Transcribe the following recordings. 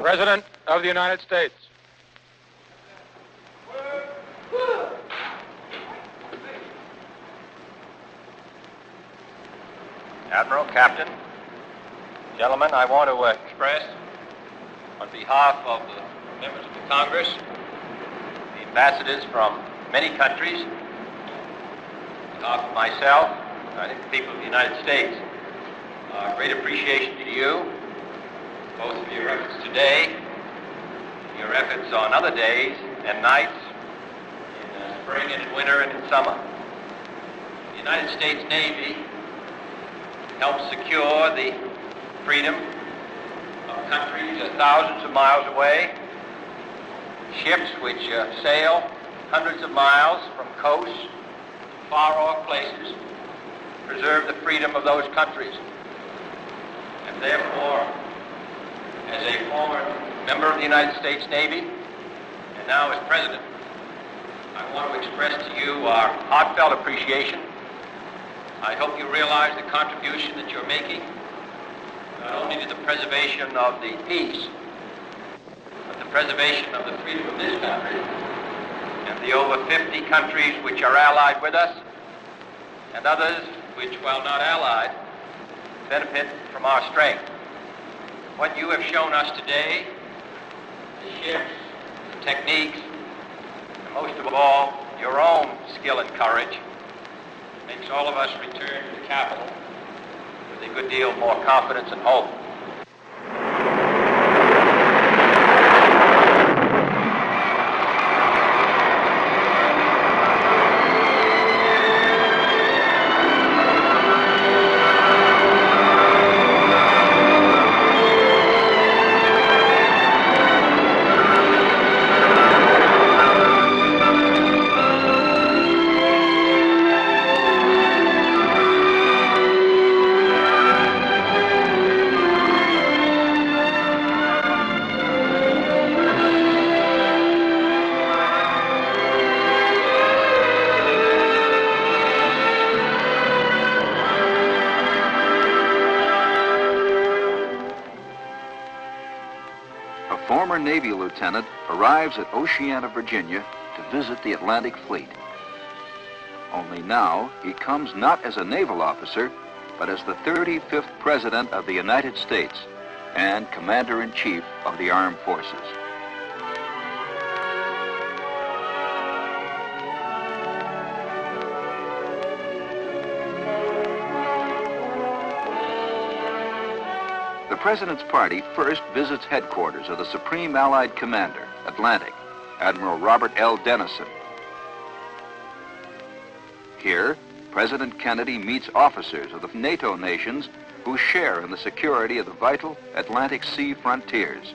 President of the United States. Admiral, Captain, gentlemen, I want to express on behalf of the members of the Congress, the ambassadors from many countries, on behalf of myself, and I think the people of the United States, great appreciation to you, both of your efforts today, your efforts on other days and nights, in spring and in winter and in summer. The United States Navy helps secure the freedom of countries thousands of miles away, ships which sail hundreds of miles from coasts to far-off places, preserve the freedom of those countries. And therefore, as a former member of the United States Navy, and now as President, I want to express to you our heartfelt appreciation. I hope you realize the contribution that you're making, not only to the preservation of the peace, but the preservation of the freedom of this country and the over 50 countries which are allied with us, and others which, while not allied, benefit from our strength. What you have shown us today, the ships, the techniques, and most of all, your own skill and courage, makes all of us return to the Capitol with a good deal more confidence and hope. Former Navy lieutenant arrives at Oceana, Virginia to visit the Atlantic Fleet. Only now he comes not as a naval officer, but as the 35th President of the United States and Commander-in-Chief of the Armed Forces. The President's party first visits headquarters of the Supreme Allied Commander, Atlantic, Admiral Robert L. Dennison. Here, President Kennedy meets officers of the NATO nations who share in the security of the vital Atlantic Sea frontiers.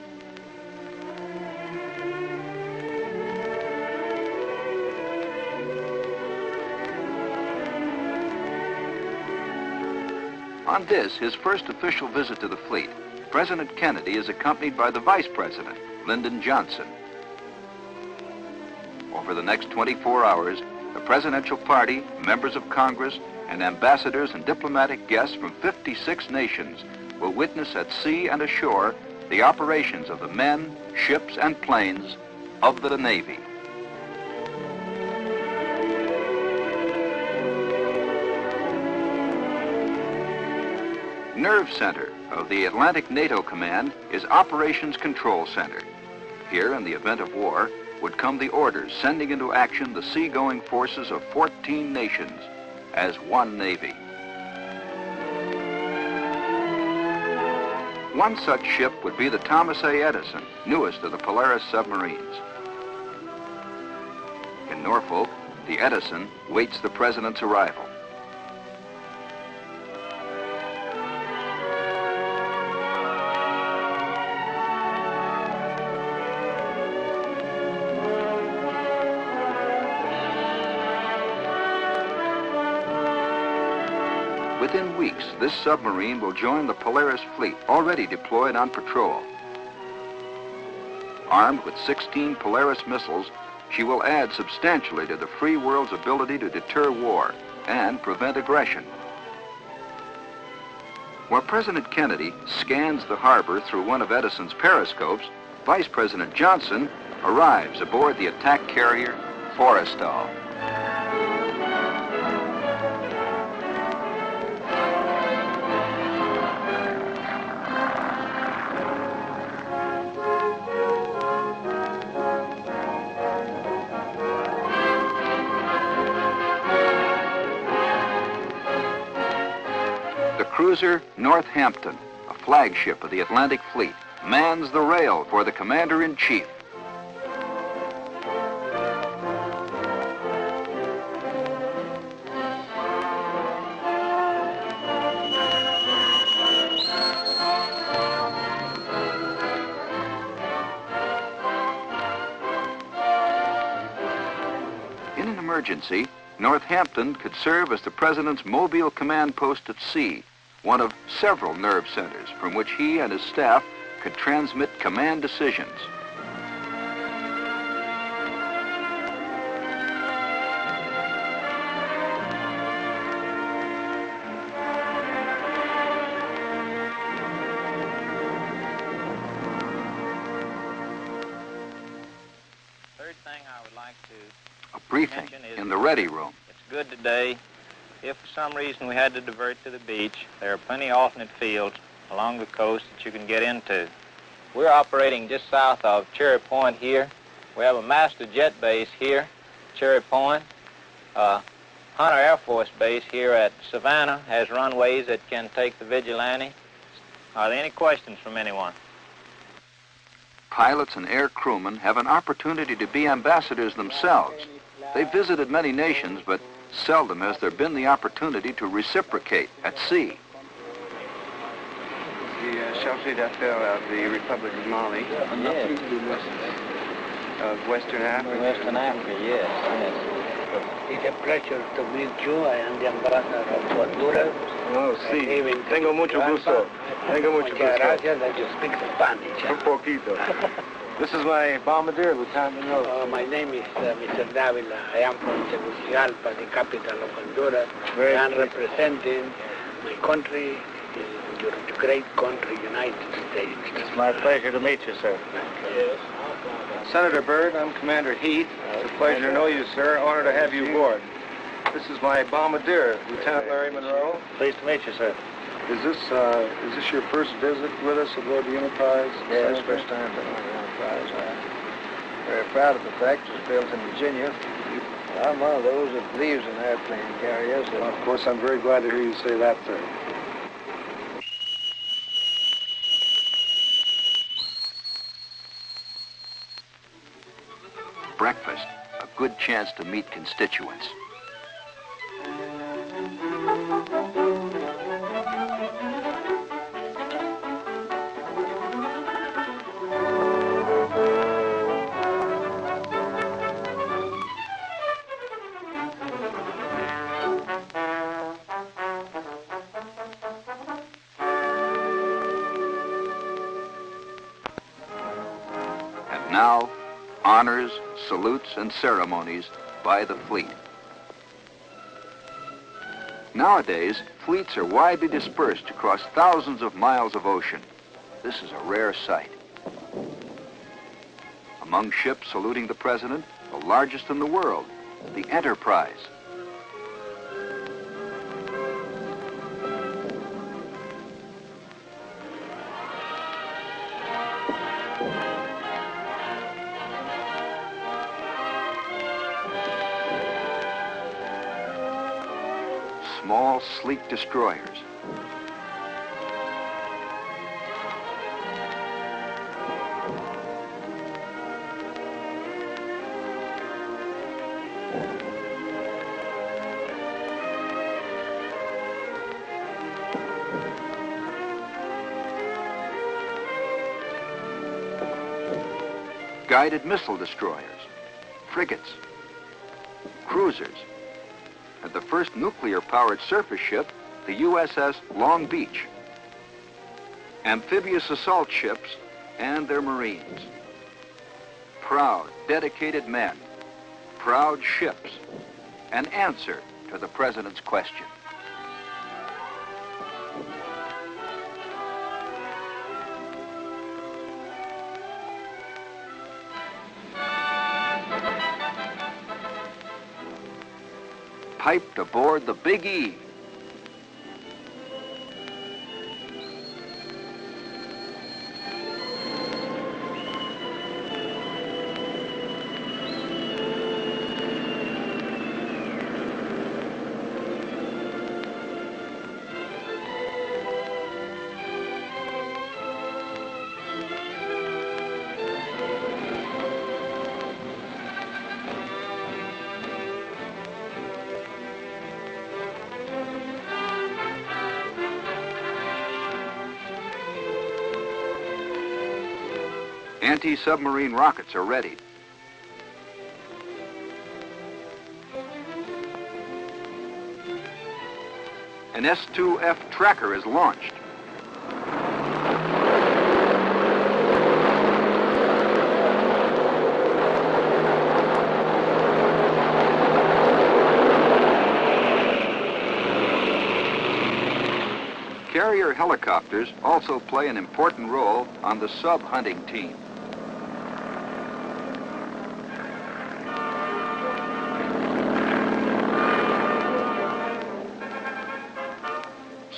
On this, his first official visit to the fleet, President Kennedy is accompanied by the Vice President, Lyndon Johnson. Over the next 24 hours, the presidential party, members of Congress, and ambassadors and diplomatic guests from 56 nations will witness at sea and ashore the operations of the men, ships, and planes of the Navy. Nerve center of the Atlantic NATO Command is Operations Control Center. Here, in the event of war, would come the orders sending into action the seagoing forces of 14 nations as one Navy. One such ship would be the Thomas A. Edison, newest of the Polaris submarines. In Norfolk, the Edison waits the President's arrival. Within weeks, this submarine will join the Polaris fleet already deployed on patrol. Armed with 16 Polaris missiles, she will add substantially to the free world's ability to deter war and prevent aggression. While President Kennedy scans the harbor through one of Edison's periscopes, Vice President Johnson arrives aboard the attack carrier Forrestal. The cruiser Northampton, a flagship of the Atlantic Fleet, mans the rail for the Commander-in-Chief. In an emergency, Northampton could serve as the President's mobile command post at sea, one of several nerve centers from which he and his staff could transmit command decisions. Third thing I would like to A briefing in the ready room. It's good today. If for some reason we had to divert to the beach, there are plenty of alternate fields along the coast that you can get into. We're operating just south of Cherry Point here. We have a master jet base here, Cherry Point. Hunter Air Force Base here at Savannah has runways that can take the Vigilante. Are there any questions from anyone? Pilots and air crewmen have an opportunity to be ambassadors themselves. They've visited many nations, but seldom has there been the opportunity to reciprocate at sea. The chargé d'affaires of the Republic of Mali. Yes. Of Western Africa. Western Africa, yes. It's a pleasure to meet you. I am the ambassador of Honduras. Oh, sí. Tengo mucho gusto. Tengo mucho Muchas gusto. gracias that you speak Spanish. Un poquito. This is my bombardier, Lieutenant Monroe. My name is Mr. Davila. I am from Tegucigalpa, the capital of Honduras. Very I am good. representing my country, your great country, United States. It's my pleasure to meet you, sir. Yes. Senator Byrd, I'm Commander Heath. It's a pleasure to know you, sir. Honor to have you aboard. This is my bombardier, Lieutenant Larry Monroe. Pleased to meet you, sir. Is this your first visit with us aboard the Enterprise? Yes, Senator? first time to the Enterprise. I'm very proud of the fact it was built in Virginia. I'm one of those that believes in airplane carriers. Well, of course, I'm very glad to hear you say that, sir. Breakfast, a good chance to meet constituents. And now, honors, salutes, and ceremonies by the fleet. Nowadays, fleets are widely dispersed across thousands of miles of ocean. This is a rare sight. Among ships saluting the President, the largest in the world, the Enterprise. Small, sleek destroyers. Guided missile destroyers, frigates, cruisers, and the first nuclear-powered surface ship, the USS Long Beach. Amphibious assault ships and their Marines. Proud, dedicated men, proud ships, an answer to the President's question. piped aboard the Big E. Anti-submarine rockets are ready. An S-2F tracker is launched. Carrier helicopters also play an important role on the sub-hunting team.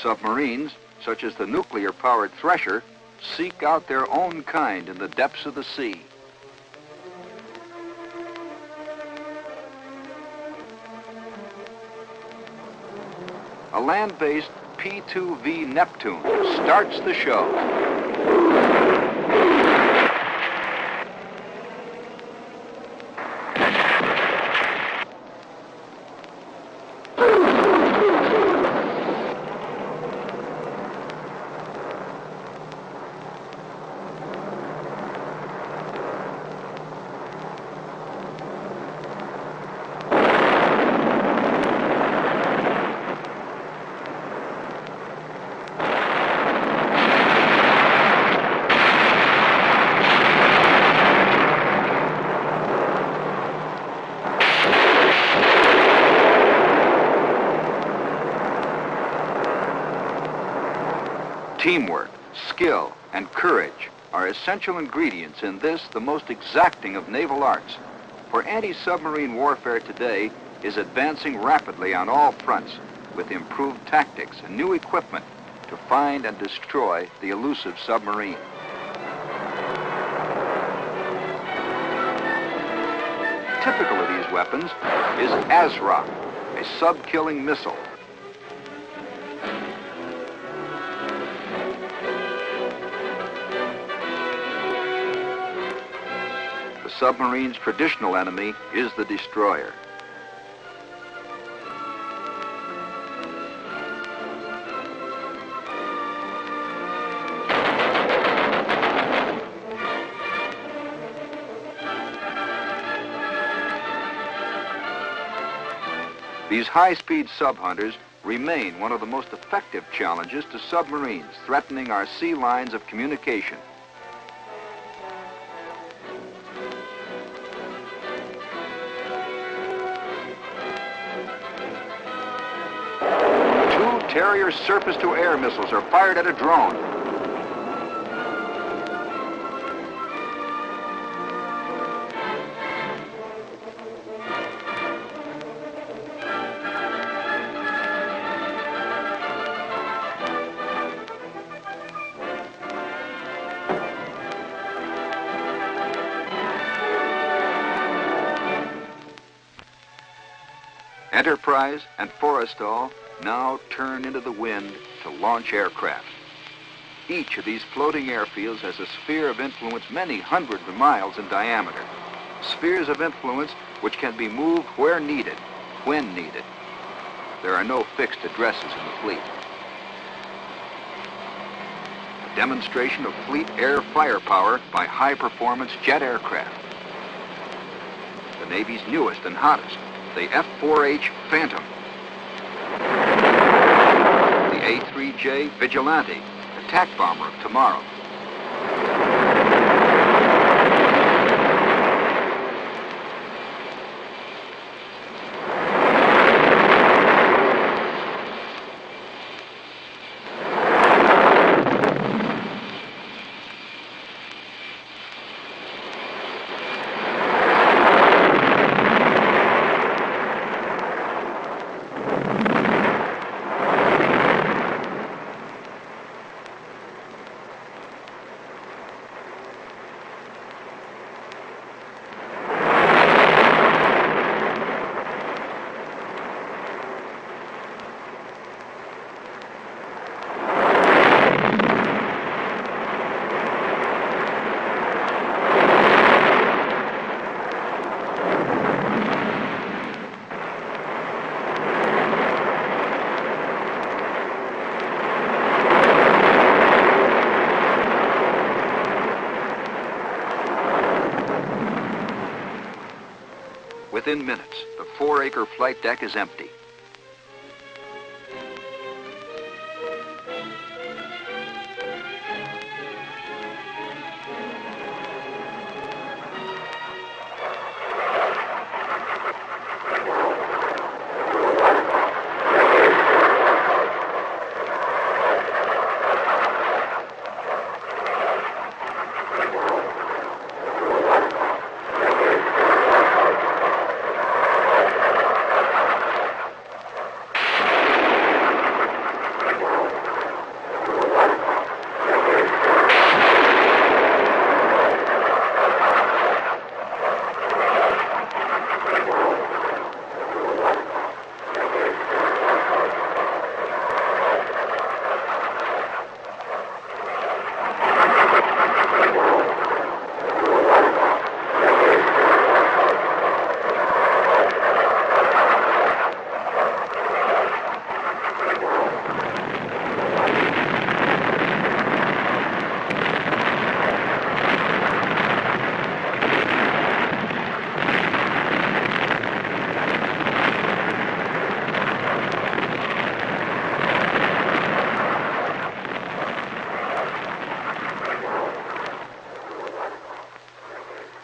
Submarines, such as the nuclear-powered Thresher, seek out their own kind in the depths of the sea. A land-based P-2V Neptune starts the show. Teamwork, skill, and courage are essential ingredients in this, the most exacting of naval arts. For anti-submarine warfare today is advancing rapidly on all fronts with improved tactics and new equipment to find and destroy the elusive submarine. Typical of these weapons is ASROC, a sub-killing missile. The submarine's traditional enemy is the destroyer. These high-speed sub-hunters remain one of the most effective challenges to submarines threatening our sea lines of communication. Two Terrier surface-to-air missiles are fired at a drone. Enterprise and Forrestal now turn into the wind to launch aircraft. Each of these floating airfields has a sphere of influence many hundreds of miles in diameter. Spheres of influence which can be moved where needed, when needed. There are no fixed addresses in the fleet. A demonstration of fleet air firepower by high-performance jet aircraft. The Navy's newest and hottest, the F-4H Phantom. The A-3J Vigilante, attack bomber of tomorrow. Within minutes, the 4-acre flight deck is empty.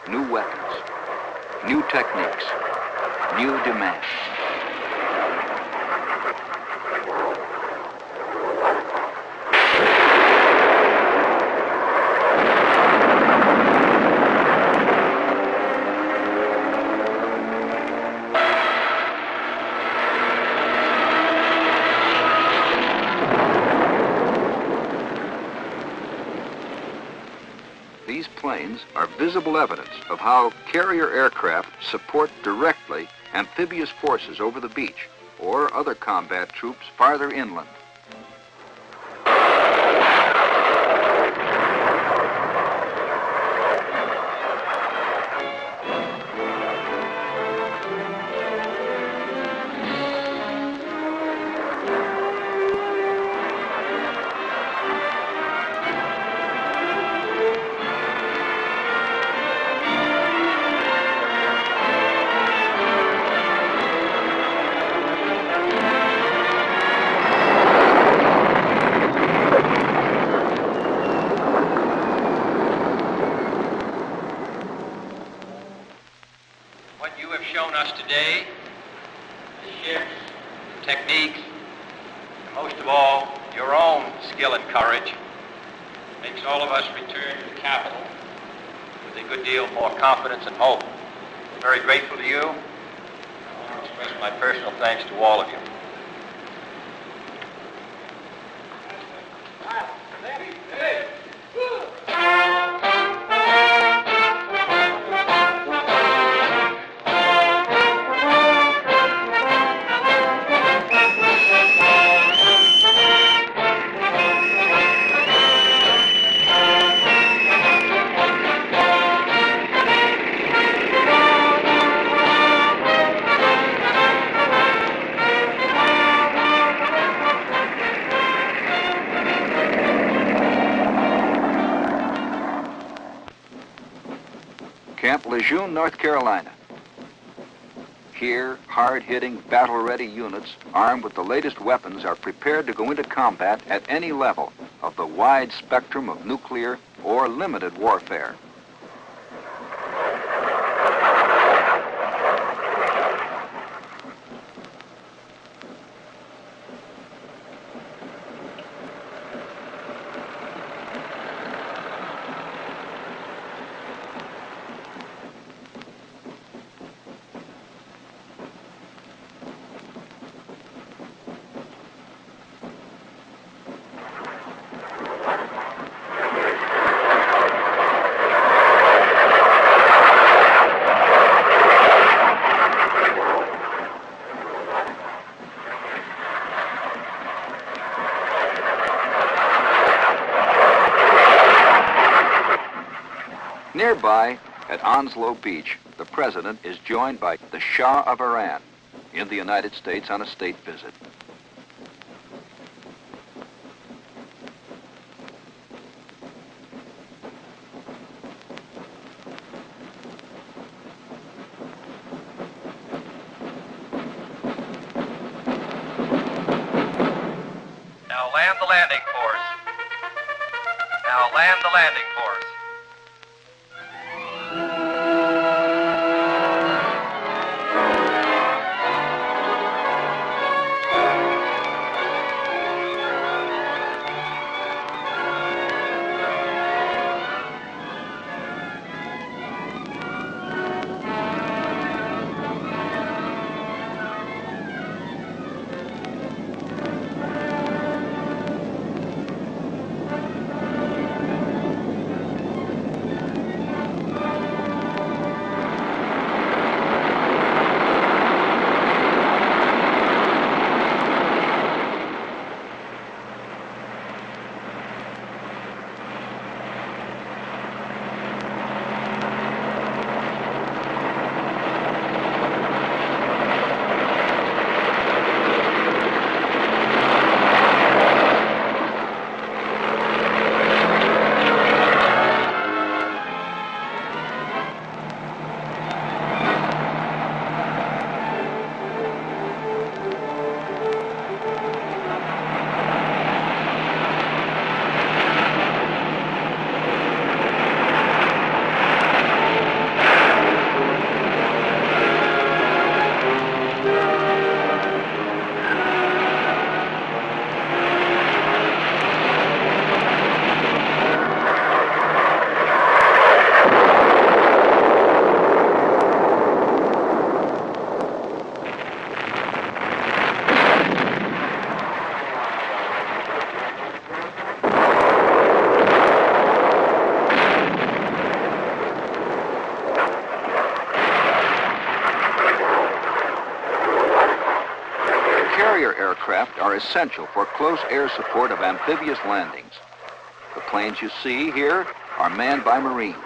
New weapons, new techniques, new demands. These planes are visible evidence of how carrier aircraft support directly amphibious forces over the beach or other combat troops farther inland. What you have shown us today, the ships, techniques, and most of all, your own skill and courage, makes all of us return to the capital with a good deal more confidence and hope. I'm very grateful to you. I want to express my personal thanks to all of you. Camp Lejeune, North Carolina. Here, hard-hitting, battle-ready units armed with the latest weapons are prepared to go into combat at any level of the wide spectrum of nuclear or limited warfare. Nearby, at Onslow Beach, the president is joined by the Shah of Iran in the United States on a state visit. the landing force. Now land the landing force. Carrier aircraft are essential for close air support of amphibious landings. The planes you see here are manned by Marines.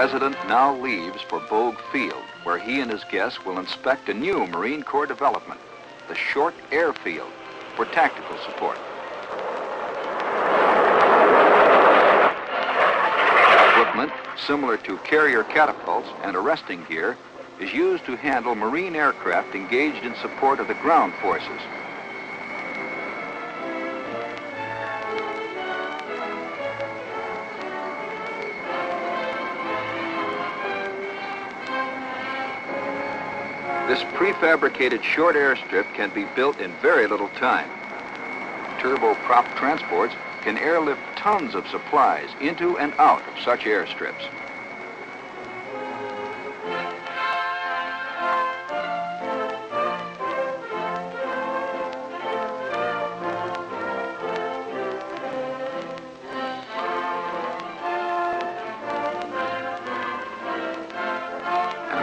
The President now leaves for Bogue Field, where he and his guests will inspect a new Marine Corps development, the Short Airfield, for tactical support. Equipment similar to carrier catapults and arresting gear is used to handle Marine aircraft engaged in support of the ground forces. This prefabricated short airstrip can be built in very little time. Turboprop transports can airlift tons of supplies into and out of such airstrips.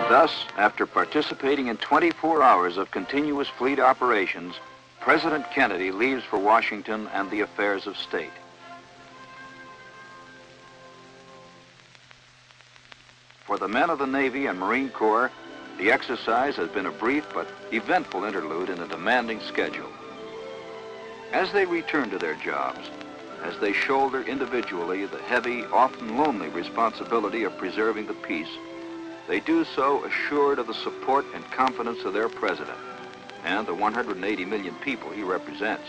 Thus, after participating in 24 hours of continuous fleet operations, President Kennedy leaves for Washington and the affairs of state. For the men of the Navy and Marine Corps, the exercise has been a brief but eventful interlude in a demanding schedule. As they return to their jobs, as they shoulder individually the heavy, often lonely responsibility of preserving the peace, they do so assured of the support and confidence of their president and the 180 million people he represents.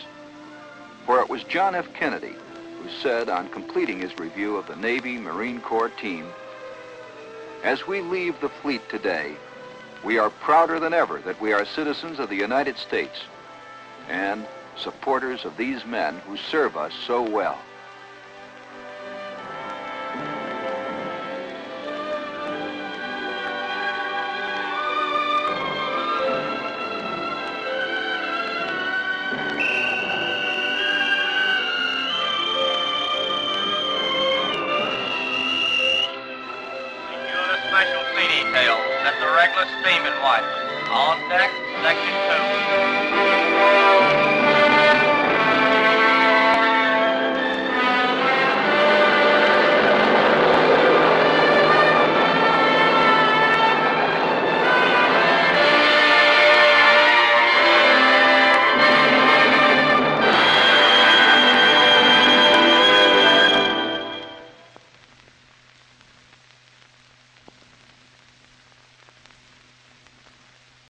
For it was John F. Kennedy who said on completing his review of the Navy Marine Corps team, "As we leave the fleet today, we are prouder than ever that we are citizens of the United States and supporters of these men who serve us so well." Special sea detail. Set the regular steaming watch. On deck, section 2.